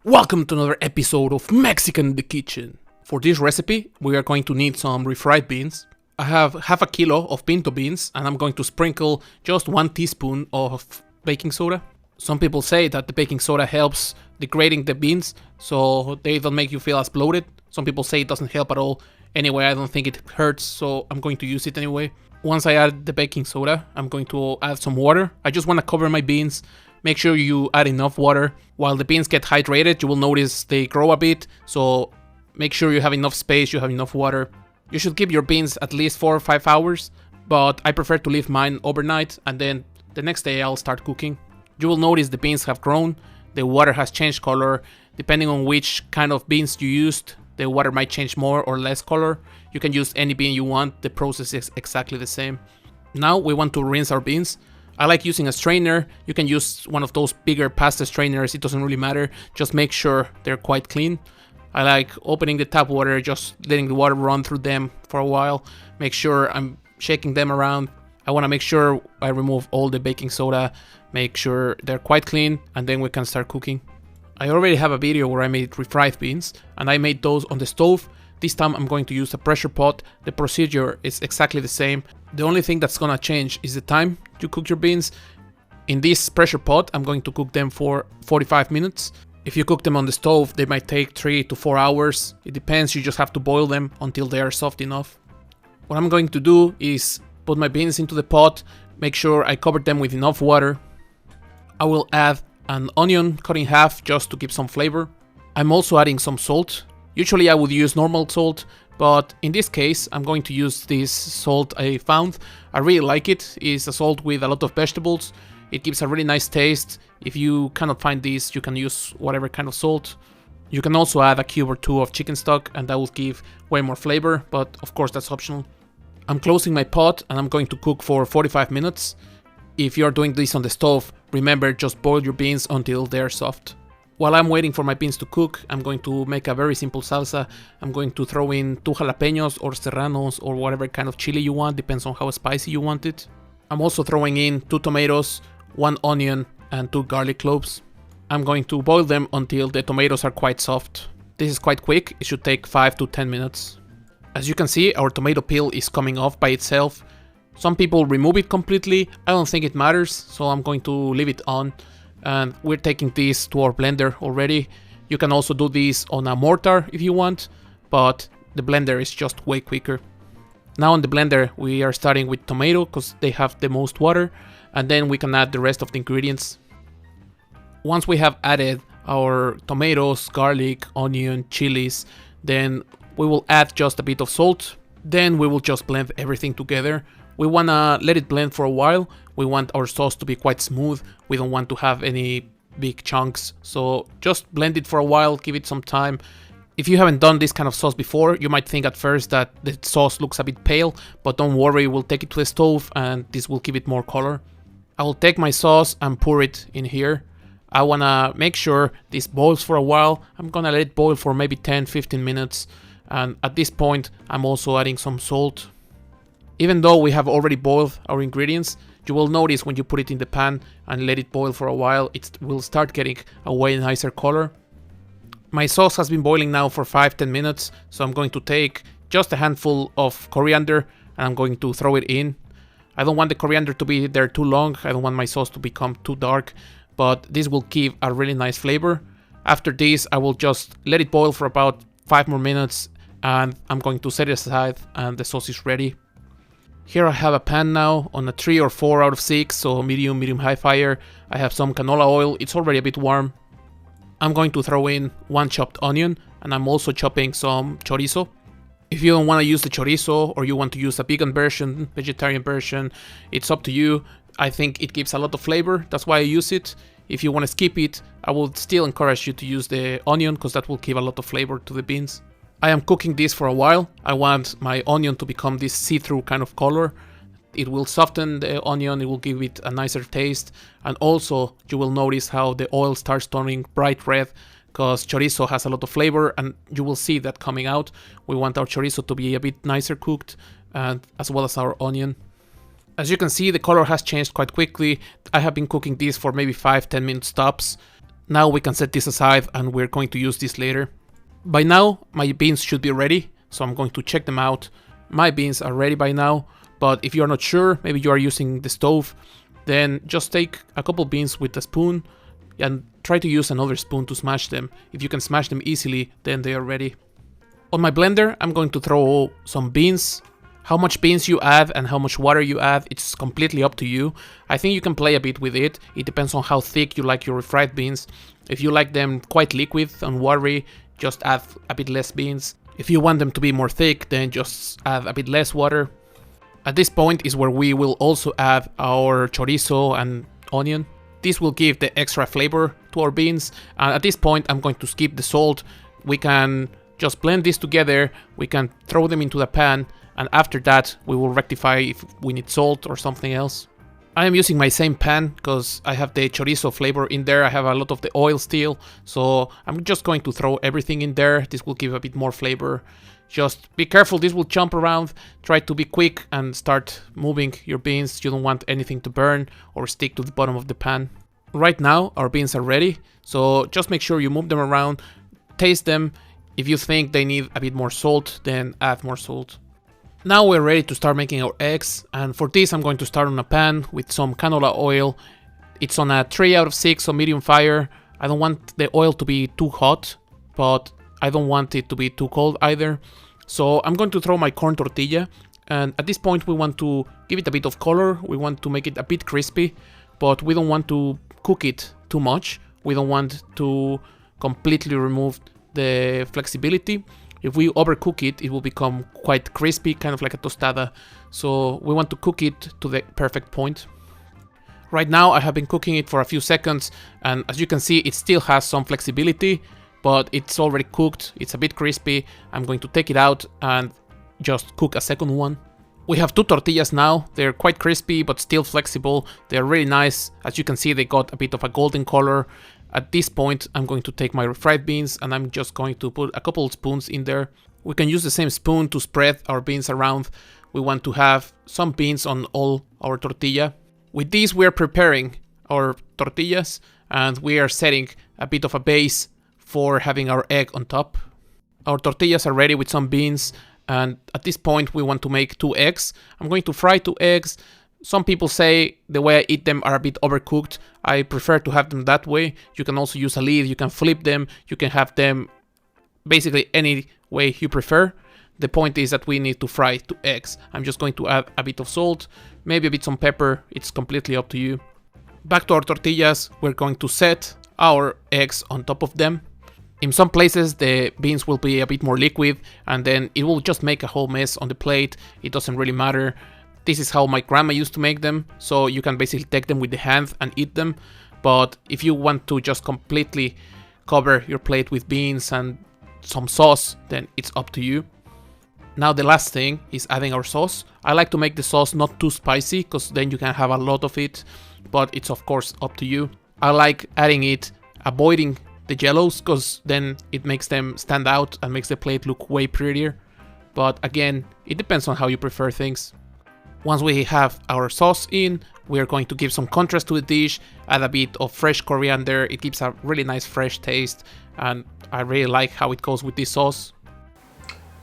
Welcome to another episode of Mexican in the Kitchen. For this recipe, we are going to need some refried beans. I have half a kilo of pinto beans and I'm going to sprinkle just 1 teaspoon of baking soda. Some people say that the baking soda helps degrading the beans so they don't make you feel as bloated. Some people say it doesn't help at all. Anyway, I don't think it hurts, so I'm going to use it anyway. Once I add the baking soda, I'm going to add some water. I just want to cover my beans. Make sure you add enough water. While the beans get hydrated, you will notice they grow a bit, so make sure you have enough space, you have enough water. You should keep your beans at least 4 or 5 hours, but I prefer to leave mine overnight and then the next day I'll start cooking. You will notice the beans have grown, the water has changed color. Depending on which kind of beans you used, the water might change more or less color. You can use any bean you want, the process is exactly the same. Now we want to rinse our beans. I like using a strainer. You can use one of those bigger pasta strainers, it doesn't really matter. Just make sure they're quite clean. I like opening the tap water, just letting the water run through them for a while. Make sure I'm shaking them around. I want to make sure I remove all the baking soda, make sure they're quite clean, and then we can start cooking. I already have a video where I made refried beans, and I made those on the stove. This time I'm going to use a pressure pot. The procedure is exactly the same. The only thing that's gonna change is the time you cook your beans. In this pressure pot, I'm going to cook them for 45 minutes. If you cook them on the stove, they might take 3 to 4 hours. It depends, you just have to boil them until they are soft enough. What I'm going to do is put my beans into the pot, make sure I cover them with enough water. I will add an onion cut in half just to give some flavor. I'm also adding some salt. Usually I would use normal salt, but in this case I'm going to use this salt I found. I really like it. It's a salt with a lot of vegetables. It gives a really nice taste. If you cannot find this, you can use whatever kind of salt. You can also add a cube or 2 of chicken stock and that will give way more flavor, but of course that's optional. I'm closing my pot and I'm going to cook for 45 minutes. If you're doing this on the stove, remember just boil your beans until they're soft. While I'm waiting for my beans to cook, I'm going to make a very simple salsa. I'm going to throw in 2 jalapenos or serranos or whatever kind of chili you want, depends on how spicy you want it. I'm also throwing in 2 tomatoes, 1 onion and 2 garlic cloves. I'm going to boil them until the tomatoes are quite soft. This is quite quick, it should take 5 to 10 minutes. As you can see, our tomato peel is coming off by itself. Some people remove it completely, I don't think it matters, so I'm going to leave it on. And we're taking this to our blender already. You can also do this on a mortar if you want, but the blender is just way quicker. Now on the blender we are starting with tomato because they have the most water, and then we can add the rest of the ingredients. Once we have added our tomatoes, garlic, onion, chilies, then we will add just a bit of salt. Then we will just blend everything together. We wanna let it blend for a while. We want our sauce to be quite smooth. We don't want to have any big chunks. So just blend it for a while, give it some time. If you haven't done this kind of sauce before, you might think at first that the sauce looks a bit pale, but don't worry, we'll take it to the stove and this will give it more color. I will take my sauce and pour it in here. I wanna make sure this boils for a while. I'm gonna let it boil for maybe 10-15 minutes. And at this point, I'm also adding some salt. Even though we have already boiled our ingredients, you will notice when you put it in the pan and let it boil for a while, it will start getting a way nicer color. My sauce has been boiling now for 5-10 minutes, so I'm going to take just a handful of coriander and I'm going to throw it in. I don't want the coriander to be there too long, I don't want my sauce to become too dark, but this will give a really nice flavor. After this, I will just let it boil for about 5 more minutes and I'm going to set it aside and the sauce is ready. Here I have a pan now on a 3 or 4 out of 6, so medium high fire. I have some canola oil, it's already a bit warm. I'm going to throw in 1 chopped onion and I'm also chopping some chorizo. If you don't want to use the chorizo or you want to use a vegan version, vegetarian version, it's up to you. I think it gives a lot of flavor, that's why I use it. If you want to skip it, I would still encourage you to use the onion because that will give a lot of flavor to the beans. I am cooking this for a while. I want my onion to become this see-through kind of color. It will soften the onion, it will give it a nicer taste. And also, you will notice how the oil starts turning bright red because chorizo has a lot of flavor and you will see that coming out. We want our chorizo to be a bit nicer cooked, and as well as our onion. As you can see, the color has changed quite quickly. I have been cooking this for maybe 5-10 minutes tops. Now we can set this aside and we're going to use this later. By now, my beans should be ready, so I'm going to check them out. My beans are ready by now, but if you're not sure, maybe you are using the stove, then just take a couple beans with a spoon and try to use another spoon to smash them. If you can smash them easily, then they are ready. On my blender, I'm going to throw some beans. How much beans you add and how much water you add, it's completely up to you. I think you can play a bit with it. It depends on how thick you like your refried beans. If you like them quite liquid and watery, just add a bit less beans. If you want them to be more thick, then just add a bit less water. At this point is where we will also add our chorizo and onion. This will give the extra flavor to our beans. And at this point, I'm going to skip the salt. We can just blend this together. We can throw them into the pan. And after that, we will rectify if we need salt or something else. I am using my same pan because I have the chorizo flavor in there. I have a lot of the oil still. So I'm just going to throw everything in there. This will give a bit more flavor. Just be careful, this will jump around. Try to be quick and start moving your beans. You don't want anything to burn or stick to the bottom of the pan. Right now, our beans are ready. So just make sure you move them around. Taste them. If you think they need a bit more salt, then add more salt. Now we're ready to start making our eggs, and for this I'm going to start on a pan with some canola oil. It's on a 3 out of 6, so medium fire. I don't want the oil to be too hot, but I don't want it to be too cold either. So I'm going to throw my corn tortilla, and at this point we want to give it a bit of color. We want to make it a bit crispy, but we don't want to cook it too much. We don't want to completely remove the flexibility. If we overcook it, it will become quite crispy, kind of like a tostada. So we want to cook it to the perfect point. Right now I have been cooking it for a few seconds, and as you can see it still has some flexibility, but it's already cooked, it's a bit crispy. I'm going to take it out and just cook a second one. We have 2 tortillas now. They're quite crispy but still flexible. They're really nice. As you can see, they got a bit of a golden color. At this point, I'm going to take my refried beans and I'm just going to put a couple of spoons in there. We can use the same spoon to spread our beans around. We want to have some beans on all our tortilla. With this, we are preparing our tortillas and we are setting a bit of a base for having our egg on top. Our tortillas are ready with some beans, and at this point we want to make 2 eggs. I'm going to fry 2 eggs. Some people say the way I eat them are a bit overcooked. I prefer to have them that way. You can also use a lid, you can flip them, you can have them basically any way you prefer. The point is that we need to fry 2 eggs. I'm just going to add a bit of salt, maybe a bit some pepper, it's completely up to you. Back to our tortillas, we're going to set our eggs on top of them. In some places the beans will be a bit more liquid and then it will just make a whole mess on the plate. It doesn't really matter. This is how my grandma used to make them, so you can basically take them with the hand and eat them. But if you want to just completely cover your plate with beans and some sauce, then it's up to you. Now the last thing is adding our sauce. I like to make the sauce not too spicy, because then you can have a lot of it, but it's of course up to you. I like adding it, avoiding the yellows, because then it makes them stand out and makes the plate look way prettier. But again, it depends on how you prefer things. Once we have our sauce in, we are going to give some contrast to the dish, add a bit of fresh coriander. It gives a really nice fresh taste, and I really like how it goes with this sauce.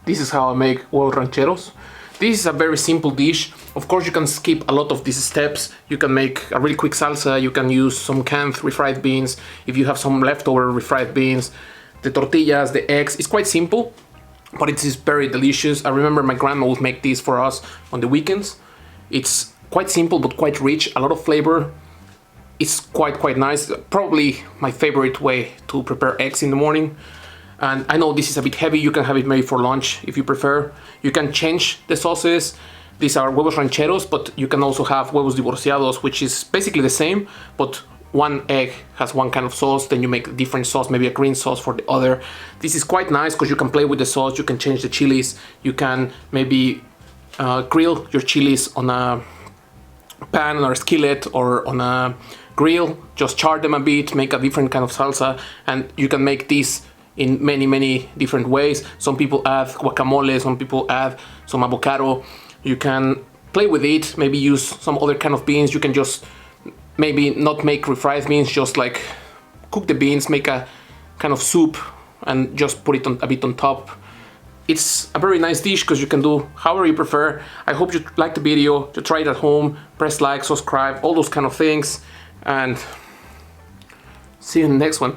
This is how I make huevos rancheros. This is a very simple dish. Of course, you can skip a lot of these steps. You can make a really quick salsa, you can use some canned refried beans. If you have some leftover refried beans, the tortillas, the eggs, it's quite simple, but it is very delicious. I remember my grandma would make these for us on the weekends. It's quite simple but quite rich, a lot of flavor. It's quite nice. Probably my favorite way to prepare eggs in the morning. And I know this is a bit heavy, you can have it maybe for lunch if you prefer. You can change the sauces. These are huevos rancheros, but you can also have huevos divorciados, which is basically the same, but one egg has one kind of sauce, then you make a different sauce, maybe a green sauce for the other. This is quite nice because you can play with the sauce, you can change the chilies, you can maybe grill your chilies on a pan or a skillet or on a grill, just char them a bit, make a different kind of salsa, and you can make this in many different ways. Some people add guacamole, some people add some avocado. You can play with it, maybe use some other kind of beans. You can just maybe not make refried beans, just like cook the beans, make a kind of soup, and just put it on a bit on top. It's a very nice dish because you can do however you prefer. I hope you liked the video, to try it at home, press like, subscribe, all those kind of things, and see you in the next one.